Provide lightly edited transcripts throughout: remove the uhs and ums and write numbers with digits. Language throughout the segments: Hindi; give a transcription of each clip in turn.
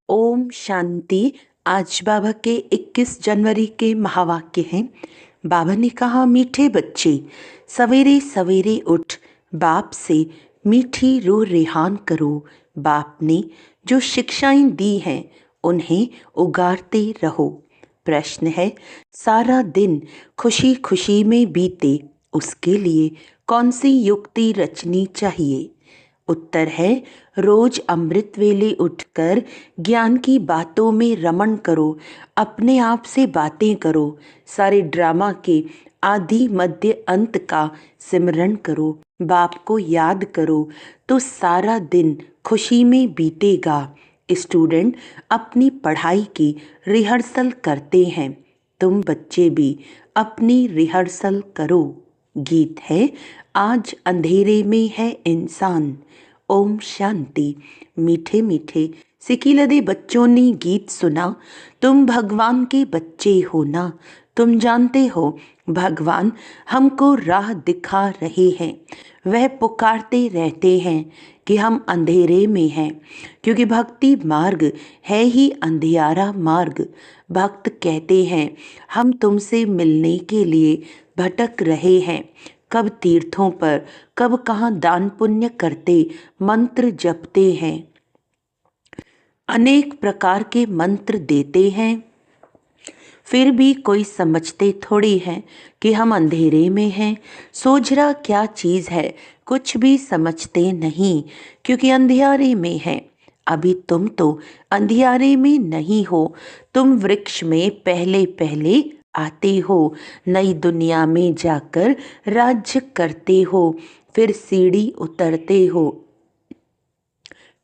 ओम शांति। आज बाबा के 21 जनवरी के महावाक्य हैं। बाबा ने कहा, मीठे बच्चे, सवेरे सवेरे उठ बाप से मीठी रूह रेहान करो। बाप ने जो शिक्षाएं दी हैं उन्हें उगारते रहो। प्रश्न है, सारा दिन खुशी खुशी में बीते उसके लिए कौन सी युक्ति रचनी चाहिए? उत्तर है, रोज अमृत वेले उठकर ज्ञान की बातों में रमण करो, अपने आप से बातें करो, सारे ड्रामा के आदि मध्य अंत का सिमरण करो, बाप को याद करो तो सारा दिन खुशी में बीतेगा। स्टूडेंट अपनी पढ़ाई की रिहर्सल करते हैं, तुम बच्चे भी अपनी रिहर्सल करो। गीत है, आज अंधेरे में है इंसान। ओम शांति। मीठे मीठे सिकिलदे बच्चों ने गीत सुना, तुम भगवान के बच्चे हो ना। तुम जानते हो भगवान हमको राह दिखा रहे हैं। वह पुकारते रहते हैं कि हम अंधेरे में हैं, क्योंकि भक्ति मार्ग है ही अंधियारा मार्ग। भक्त कहते हैं, हम तुमसे मिलने के लिए भटक रहे हैं। कब तीर्थों पर, कब कहाँ दान पुण्य करते मंत्र जपते हैं, अनेक प्रकार के मंत्र देते हैं, फिर भी कोई समझते थोड़ी है कि हम अंधेरे में हैं। सोझरा क्या चीज़ है कुछ भी समझते नहीं, क्योंकि अंधियारे में है। अभी तुम तो अंधियारे में नहीं हो, तुम वृक्ष में पहले पहले आते हो, नई दुनिया में जाकर राज्य करते हो, फिर सीढ़ी उतरते हो।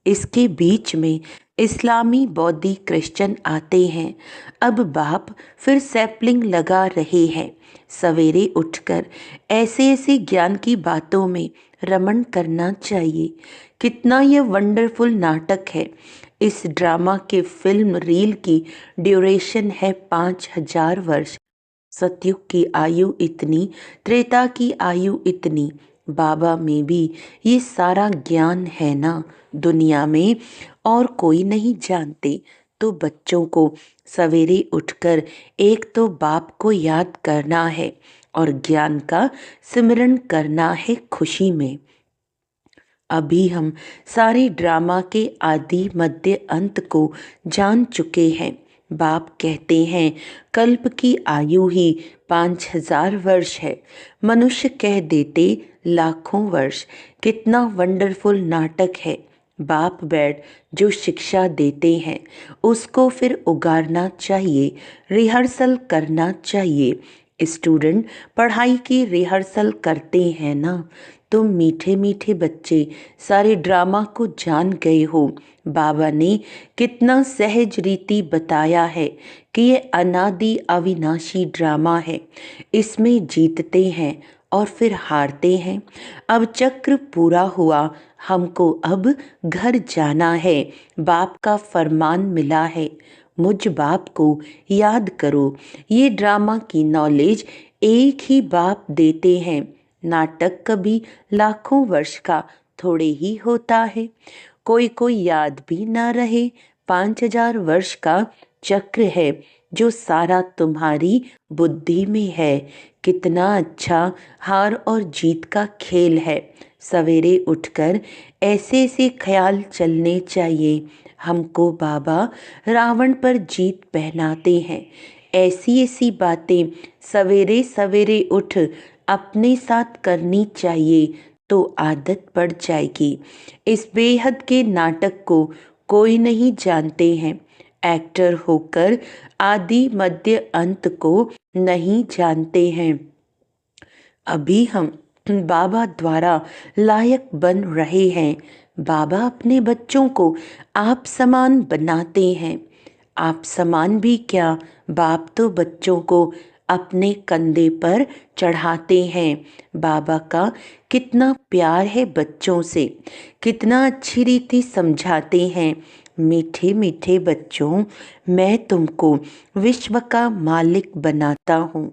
इसके बीच में इस्लामी, बौद्धि, क्रिश्चियन आते हैं। अब बाप फिर सैपलिंग लगा रहे हैं। सवेरे उठकर ऐसे ऐसे ज्ञान की बातों में रमण करना चाहिए। कितना यह वंडरफुल नाटक है। इस ड्रामा के फिल्म रील की ड्यूरेशन है 5000 वर्ष। सतयुग की आयु इतनी, त्रेता की आयु इतनी। बाबा में भी ये सारा ज्ञान है ना, दुनिया में और कोई नहीं जानते। तो बच्चों को सवेरे उठकर एक तो बाप को याद करना है और ज्ञान का सिमरण करना है खुशी में। अभी हम सारे ड्रामा के आदि मध्य अंत को जान चुके हैं। बाप कहते हैं, कल्प की आयु ही 5000 वर्ष है। मनुष्य कह देते लाखों वर्ष। कितना वंडरफुल नाटक है। बाप बैठ जो शिक्षा देते हैं उसको फिर उगारना चाहिए, रिहर्सल करना चाहिए। स्टूडेंट पढ़ाई की रिहर्सल करते हैं ना। तुम मीठे मीठे बच्चे सारे ड्रामा को जान गए हो। बाबा ने कितना सहज रीति बताया है कि ये अनादि अविनाशी ड्रामा है। इसमें जीतते हैं और फिर हारते हैं। अब चक्र पूरा हुआ, हमको अब घर जाना है। बाप का फरमान मिला है, मुझ बाप को याद करो। ये ड्रामा की नॉलेज एक ही बाप देते हैं। नाटक कभी लाखों वर्ष का थोड़े ही होता है। कोई कोई याद भी ना रहे। 5000 वर्ष का चक्र है जो सारा तुम्हारी बुद्धि में है। कितना अच्छा हार और जीत का खेल है। सवेरे उठकर ऐसे ऐसे ख्याल चलने चाहिए। हमको बाबा रावण पर जीत पहनाते हैं। ऐसी ऐसी बातें सवेरे सवेरे उठ अपने साथ करनी चाहिए तो आदत पड़ जाएगी। इस बेहद के नाटक को कोई नहीं जानते हैं। एक्टर होकर आदि मध्य अंत को नहीं जानते हैं। अभी हम बाबा द्वारा लायक बन रहे हैं। बाबा अपने बच्चों को आप समान बनाते हैं। आप समान भी क्या, बाप तो बच्चों को अपने कंधे पर चढ़ाते हैं। बाबा का कितना प्यार है बच्चों से, कितना अच्छी रीति समझाते हैं। मीठे मीठे बच्चों, मैं तुमको विश्व का मालिक बनाता हूँ।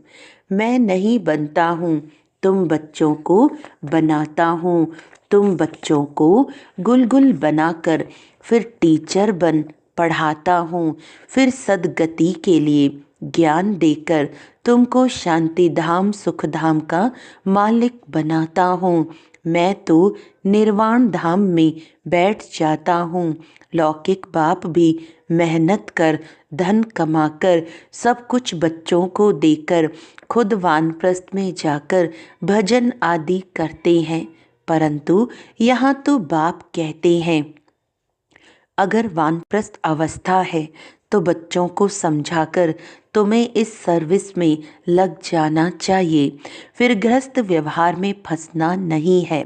मैं नहीं बनता हूँ, तुम बच्चों को बनाता हूँ। तुम बच्चों को गुलगुल बनाकर फिर टीचर बन पढ़ाता हूँ, फिर सद्गति के लिए ज्ञान देकर तुमको शांति धाम सुख धाम का मालिक बनाता हूँ। मैं तो निर्वाण धाम में बैठ जाता हूँ। लौकिक बाप भी मेहनत कर धन कमाकर सब कुछ बच्चों को देकर खुद वानप्रस्थ में जाकर भजन आदि करते हैं, परंतु यहाँ तो बाप कहते हैं अगर वानप्रस्थ अवस्था है तो बच्चों को समझाकर तुम्हें इस सर्विस में लग जाना चाहिए, फिर गृहस्थ व्यवहार में फंसना नहीं है।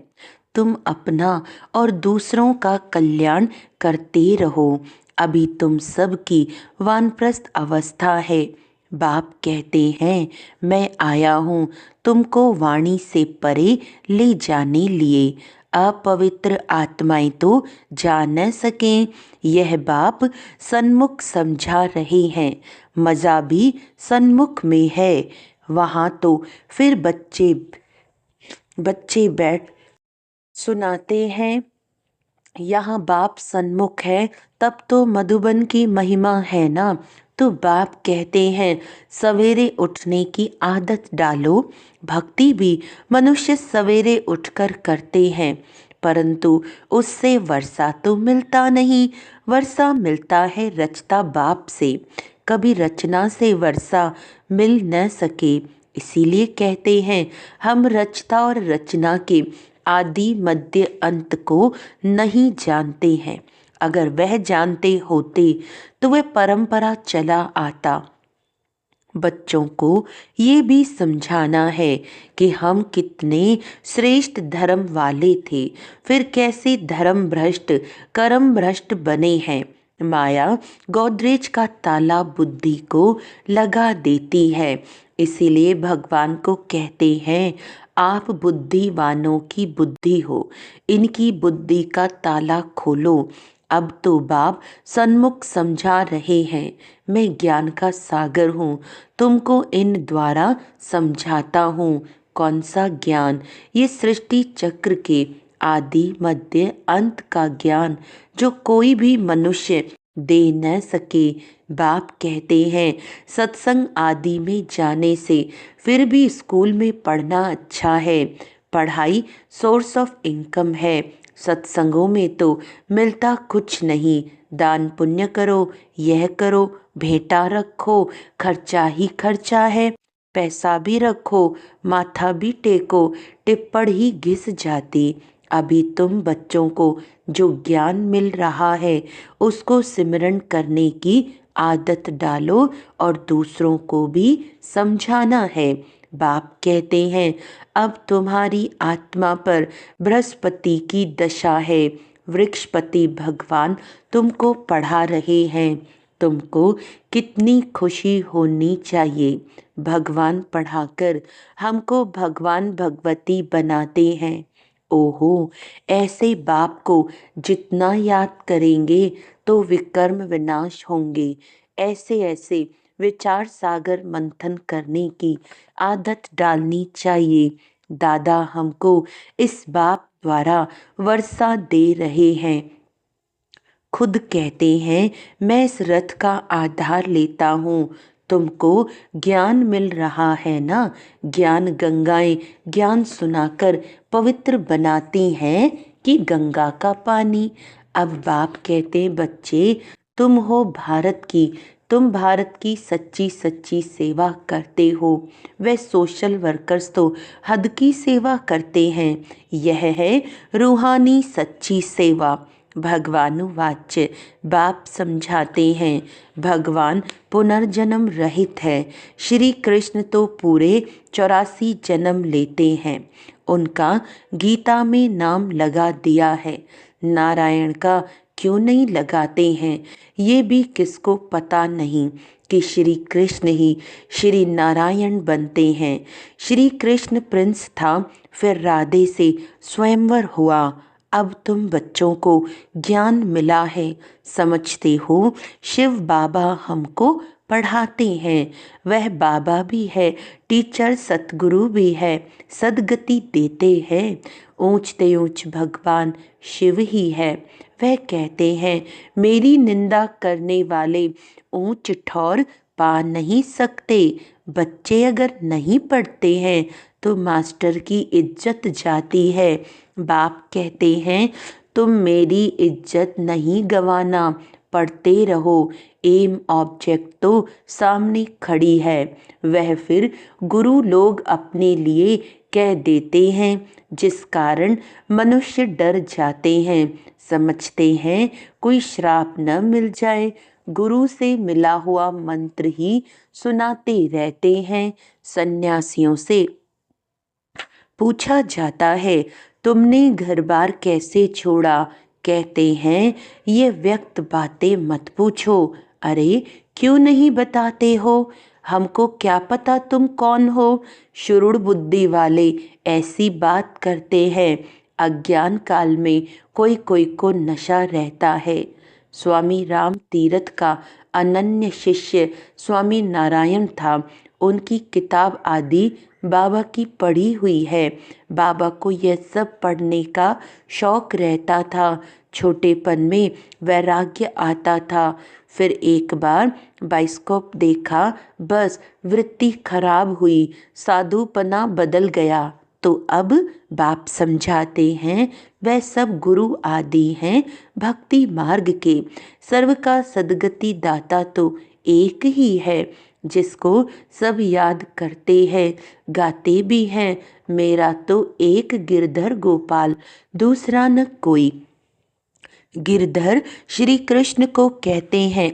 तुम अपना और दूसरों का कल्याण करते रहो। अभी तुम सब की वानप्रस्थ अवस्था है। बाप कहते हैं मैं आया हूँ तुमको वाणी से परे ले जाने लिए। अपवित्र आत्माएं तो जा न सकें, यह बाप सन्मुख समझा रहे हैं। मज़ा भी सन्मुख में है। वहाँ तो फिर बच्चे बैठ सुनाते हैं। यहाँ बाप सन्मुख है तब तो मधुबन की महिमा है ना। तो बाप कहते हैं सवेरे उठने की आदत डालो। भक्ति भी मनुष्य सवेरे उठकर करते हैं, परंतु उससे वर्षा तो मिलता नहीं। वर्षा मिलता है रचता बाप से, कभी रचना से वर्षा मिल न सके। इसीलिए कहते हैं हम रचता और रचना के आदि मध्य अंत को नहीं जानते हैं। अगर वह जानते होते तो वह परंपरा चला आता। बच्चों को ये भी समझाना है कि हम कितने श्रेष्ठ धर्म वाले थे, फिर कैसे धर्म भ्रष्ट कर्म भ्रष्ट बने हैं। माया गोदरेज का ताला बुद्धि को लगा देती है। इसीलिए भगवान को कहते हैं आप बुद्धिवानों की बुद्धि हो, इनकी बुद्धि का ताला खोलो। अब तो बाप सन्मुख समझा रहे हैं मैं ज्ञान का सागर हूँ, तुमको इन द्वारा समझाता हूँ। कौन सा ज्ञान? ये सृष्टि चक्र के आदि मध्य अंत का ज्ञान जो कोई भी मनुष्य दे न सके। बाप कहते हैं सत्संग आदि में जाने से फिर भी स्कूल में पढ़ना अच्छा है। पढ़ाई सोर्स ऑफ इनकम है, सत्संगों में तो मिलता कुछ नहीं। दान पुण्य करो, यह करो, भेंटा रखो, खर्चा ही खर्चा है। पैसा भी रखो, माथा भी टेको, टिप्पण ही घिस जाती। अभी तुम बच्चों को जो ज्ञान मिल रहा है उसको सिमरन करने की आदत डालो और दूसरों को भी समझाना है। बाप कहते हैं अब तुम्हारी आत्मा पर बृहस्पति की दशा है। वृक्षपति भगवान तुमको पढ़ा रहे हैं। तुमको कितनी खुशी होनी चाहिए। भगवान पढ़ाकर हमको भगवान भगवती बनाते हैं। ओहो, ऐसे बाप को जितना याद करेंगे तो विकर्म विनाश होंगे। ऐसे ऐसे विचार सागर मंथन करने की आदत डालनी चाहिए। दादा हमको इस बाप द्वारा वर्षा दे रहे हैं। खुद कहते हैं मैं इस रथ का आधार लेता हूँ। तुमको ज्ञान मिल रहा है ना। ज्ञान गंगाएं ज्ञान सुनाकर पवित्र बनाती हैं कि गंगा का पानी। अब बाप कहते बच्चे तुम हो भारत की, तुम भारत की सच्ची सच्ची सेवा करते हो। वे सोशल वर्कर्स तो हद की सेवा करते हैं। यह है रूहानी सच्ची सेवा। भगवानुवाच्य बाप समझाते हैं भगवान पुनर्जन्म रहित है। श्री कृष्ण तो पूरे 84 जन्म लेते हैं। उनका गीता में नाम लगा दिया है। नारायण का क्यों नहीं लगाते हैं ये भी किसको पता नहीं कि श्री कृष्ण ही श्री नारायण बनते हैं। श्री कृष्ण प्रिंस था, फिर राधे से स्वयंवर हुआ। अब तुम बच्चों को ज्ञान मिला है, समझते हो शिव बाबा हमको पढ़ाते हैं। वह बाबा भी है, टीचर सतगुरु भी है, सदगति देते हैं। ऊंचते ऊंच भगवान शिव ही है। वह कहते हैं, मेरी निंदा करने वाले ऊंच ठौर पा नहीं सकते। बच्चे अगर नहीं पढ़ते हैं तो मास्टर की इज्जत जाती है। बाप कहते हैं, तुम मेरी इज्जत नहीं गंवाना, पढ़ते रहो। एम ऑब्जेक्ट तो सामने खड़ी है। वह फिर गुरु लोग अपने लिए कह देते हैं, जिस कारण मनुष्य डर जाते हैं, समझते हैं कोई श्राप न मिल जाए। गुरु से मिला हुआ मंत्र ही सुनाते रहते हैं। सन्यासियों से पूछा जाता है, तुमने घर बार कैसे छोड़ा? कहते हैं, ये व्यक्त बातें मत पूछो। अरे क्यों नहीं बताते हो? हमको क्या पता तुम कौन हो? शुरुड़ बुद्धि वाले ऐसी बात करते हैं। अज्ञान काल में कोई कोई को नशा रहता है। स्वामी राम तीरथ का अनन्य शिष्य स्वामी नारायण था। उनकी किताब आदि बाबा की पढ़ी हुई है। बाबा को यह सब पढ़ने का शौक रहता था। छोटेपन में वैराग्य आता था। फिर एक बार बाइस्कोप देखा, बस वृत्ति खराब हुई, साधुपना बदल गया। तो अब बाप समझाते हैं, वह सब गुरु आदि हैं भक्ति मार्ग के। सर्व का सद्गति दाता तो एक ही है, जिसको सब याद करते हैं, गाते भी हैं। मेरा तो एक गिरधर गोपाल, दूसरा न कोई। गिरधर श्री कृष्ण को कहते हैं।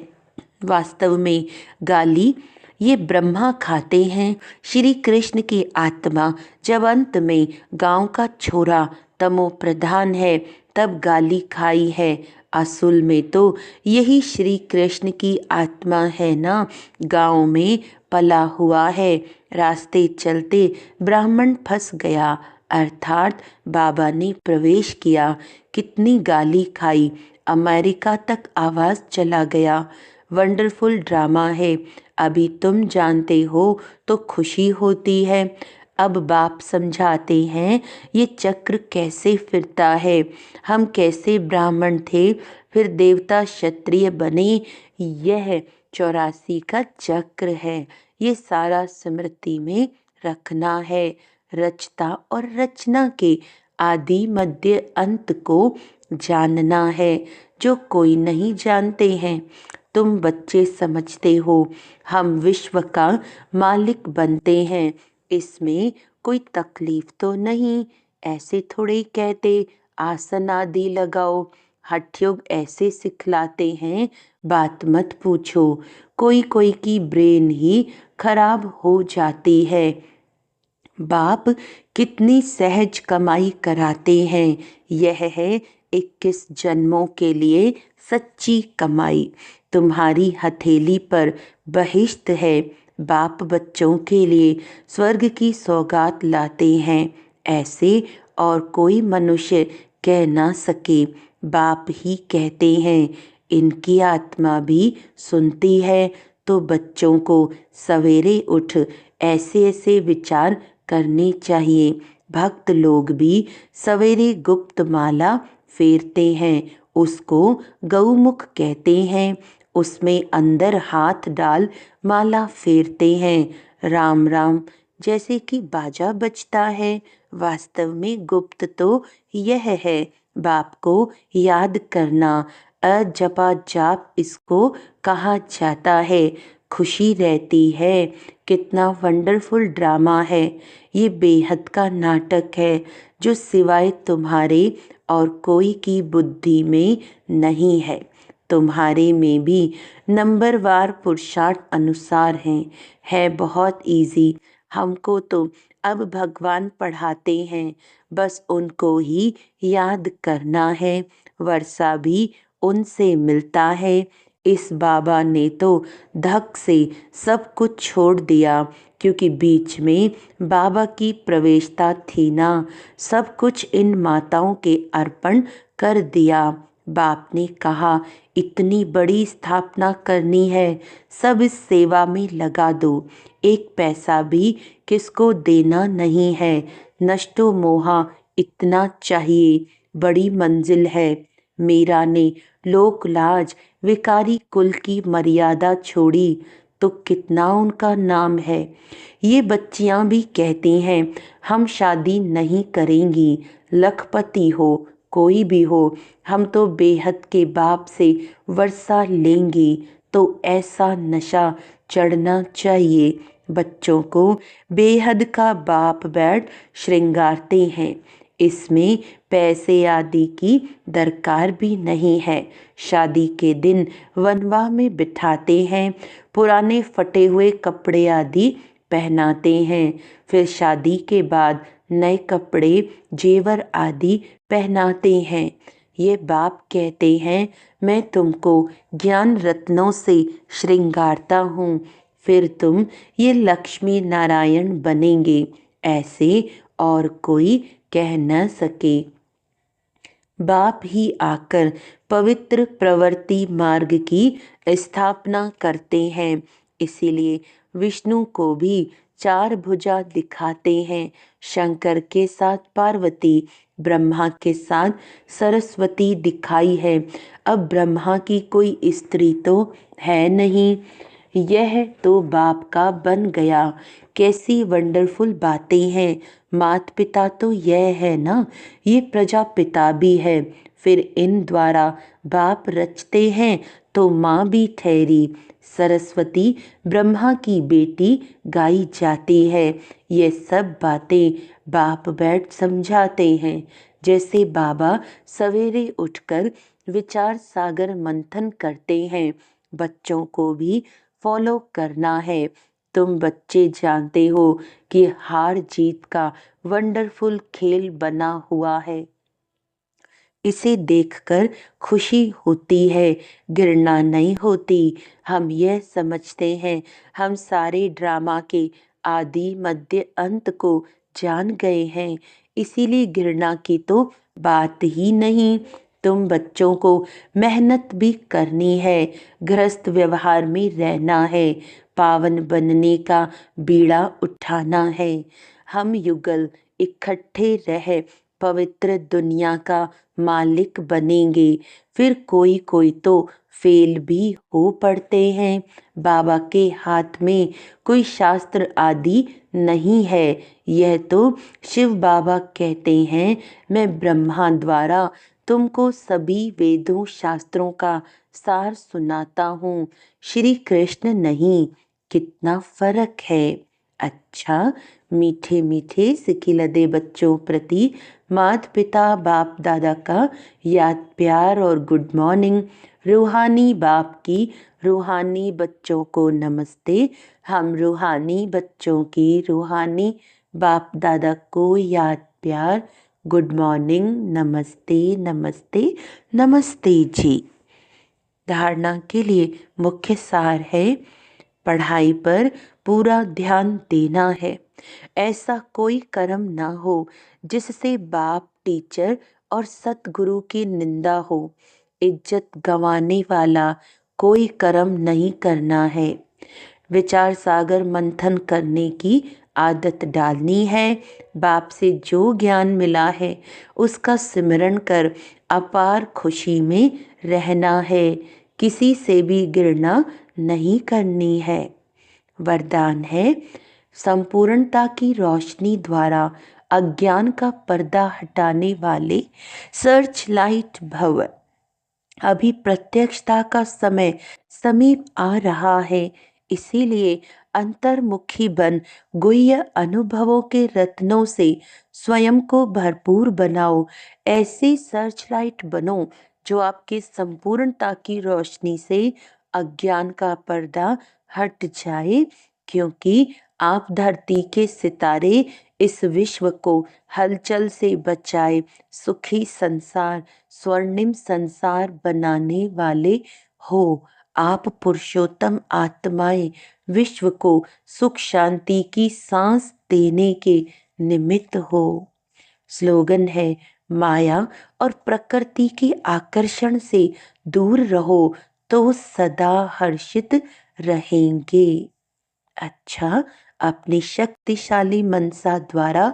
वास्तव में गाली ये ब्रह्मा खाते हैं। श्री कृष्ण की आत्मा जब अंत में गांव का छोरा तमो प्रधान है, तब गाली खाई है। असल में तो यही श्री कृष्ण की आत्मा है ना, गांव में पला हुआ है। रास्ते चलते ब्राह्मण फंस गया, अर्थात बाबा ने प्रवेश किया। कितनी गाली खाई, अमेरिका तक आवाज़ चला गया। वंडरफुल ड्रामा है। अभी तुम जानते हो तो खुशी होती है। अब बाप समझाते हैं, ये चक्र कैसे फिरता है। हम कैसे ब्राह्मण थे, फिर देवता क्षत्रिय बने। यह 84 का चक्र है। ये सारा स्मृति में रखना है। रचता और रचना के आदि मध्य अंत को जानना है, जो कोई नहीं जानते हैं। तुम बच्चे समझते हो हम विश्व का मालिक बनते हैं, इसमें कोई तकलीफ तो नहीं। ऐसे थोड़े ही कहते, आसन आदि लगाओ। हठयोग ऐसे सिखलाते हैं, बात मत पूछो। कोई कोई की ब्रेन ही खराब हो जाती है। बाप कितनी सहज कमाई कराते हैं। यह है 21 जन्मों के लिए सच्ची कमाई। तुम्हारी हथेली पर बहिश्त है। बाप बच्चों के लिए स्वर्ग की सौगात लाते हैं। ऐसे और कोई मनुष्य कह ना सके। बाप ही कहते हैं। इनकी आत्मा भी सुनती है। तो बच्चों को सवेरे उठ ऐसे ऐसे विचार करने चाहिए। भक्त लोग भी सवेरे गुप्त माला फेरते हैं, उसको गौमुख कहते हैं। उसमें अंदर हाथ डाल माला फेरते हैं। राम राम जैसे कि बाजा बजता है। वास्तव में गुप्त तो यह है, बाप को याद करना। अजपा जाप इसको कहा जाता है। खुशी रहती है। कितना वंडरफुल ड्रामा है। ये बेहद का नाटक है, जो सिवाय तुम्हारे और कोई की बुद्धि में नहीं है। तुम्हारे में भी नंबरवार पुरुषार्थ अनुसार है बहुत इजी। हमको तो अब भगवान पढ़ाते हैं, बस उनको ही याद करना है। वर्षा भी उनसे मिलता है। इस बाबा ने तो धक से सब कुछ छोड़ दिया, क्योंकि बीच में बाबा की प्रवेशता थी ना। सब कुछ इन माताओं के अर्पण कर दिया। बाप ने कहा, इतनी बड़ी स्थापना करनी है, सब इस सेवा में लगा दो। एक पैसा भी किसको देना नहीं है। नष्टो मोहा इतना चाहिए, बड़ी मंजिल है। मीरा ने लोक लाज विकारी कुल की मर्यादा छोड़ी तो कितना उनका नाम है। ये बच्चियां भी कहती हैं हम शादी नहीं करेंगी, लखपति हो कोई भी हो, हम तो बेहद के बाप से वर्षा लेंगी। तो ऐसा नशा चढ़ना चाहिए। बच्चों को बेहद का बाप बैठ श्रृंगारते हैं। इसमें पैसे आदि की दरकार भी नहीं है। शादी के दिन वनवा में बिठाते हैं, पुराने फटे हुए कपड़े आदि पहनाते हैं, फिर शादी के बाद नए कपड़े जेवर आदि पहनाते हैं। ये बाप कहते हैं मैं तुमको ज्ञान रत्नों से श्रृंगारता हूँ, फिर तुम ये लक्ष्मी नारायण बनेंगे, ऐसे और कोई कह न सके। बाप ही आकर पवित्र प्रवृत्ति मार्ग की स्थापना करते हैं। इसीलिए विष्णु को भी चार भुजा दिखाते हैं। शंकर के साथ पार्वती, ब्रह्मा के साथ सरस्वती दिखाई है। अब ब्रह्मा की कोई स्त्री तो है नहीं, यह तो बाप का बन गया। कैसी वंडरफुल बातें हैं। मात पिता तो यह है ना, ये प्रजापिता भी है। फिर इन द्वारा बाप रचते हैं तो माँ भी ठहरी। सरस्वती ब्रह्मा की बेटी गाई जाती है। ये सब बातें बाप बैठ समझाते हैं। जैसे बाबा सवेरे उठकर विचार सागर मंथन करते हैं, बच्चों को भी फॉलो करना है। तुम बच्चे जानते हो कि हार जीत का वंडरफुल खेल बना हुआ है। इसे देखकर खुशी होती है, घृणा नहीं होती। हम यह समझते हैं हम सारे ड्रामा के आदि मध्य अंत को जान गए हैं, इसीलिए घृणा की तो बात ही नहीं। तुम बच्चों को मेहनत भी करनी है, गृहस्थ व्यवहार में रहना है, पावन बनने का बीड़ा उठाना है। हम युगल इकट्ठे रह पवित्र दुनिया का मालिक बनेंगे। फिर कोई कोई तो फेल भी हो पड़ते हैं। बाबा के हाथ में कोई शास्त्र आदि नहीं है। यह तो शिव बाबा कहते हैं मैं ब्रह्मा द्वारा तुमको सभी वेदों शास्त्रों का सार सुनाता हूँ, श्री कृष्ण नहीं। कितना फर्क है। अच्छा, मीठे मीठे सिखिलदे बच्चों प्रति माता पिता बाप दादा का याद प्यार और गुड मॉर्निंग। रूहानी बाप की रूहानी बच्चों को नमस्ते। हम रूहानी बच्चों की रूहानी बाप दादा को याद प्यार, गुड मॉर्निंग, नमस्ते नमस्ते नमस्ते जी। धारणा के लिए मुख्य सार है, पढ़ाई पर पूरा ध्यान देना है। ऐसा कोई कर्म ना हो जिससे बाप, टीचर और सतगुरु की निंदा हो। इज्जत गंवाने वाला कोई कर्म नहीं करना है। विचार सागर मंथन करने की आदत डालनी है। बाप से जो ज्ञान मिला है उसका सिमरण कर अपार खुशी में रहना है। किसी से भी घृणा नहीं करनी है। वरदान है, संपूर्णता की रोशनी द्वारा अज्ञान का पर्दा हटाने वाले सर्च लाइट भव। अभी प्रत्यक्षता का समय समीप आ रहा है, इसीलिए अंतर्मुखी बन गुह्य अनुभवों के रत्नों से स्वयं को भरपूर बनाओ। ऐसी सर्च लाइट बनो जो आपकी संपूर्णता की रोशनी से अज्ञान का पर्दा हट जाए, क्योंकि आप धरती के सितारे इस विश्व को हलचल से बचाए सुखी संसार, स्वर्णिम संसार बनाने वाले हो। आप पुरुषोत्तम आत्माएं विश्व को सुख शांति की सांस देने के निमित्त हो। स्लोगन है, माया और प्रकृति के आकर्षण से दूर रहो तो सदा हर्षित रहेंगे। अच्छा, अपनी शक्तिशाली मनसा द्वारा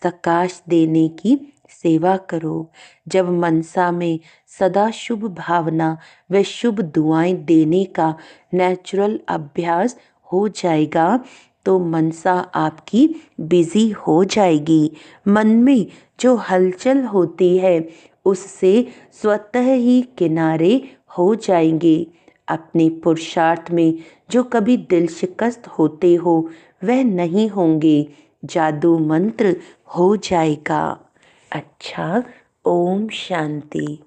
प्रकाश देने की सेवा करो। जब मनसा में सदा शुभ भावना व शुभ दुआएं देने का नेचुरल अभ्यास हो जाएगा तो मनसा आपकी बिजी हो जाएगी। मन में जो हलचल होती है उससे स्वतः ही किनारे हो जाएंगे। अपने पुरुषार्थ में जो कभी दिल शिकस्त होते हो वह नहीं होंगे। जादू मंत्र हो जाएगा। अच्छा, ओम शांति।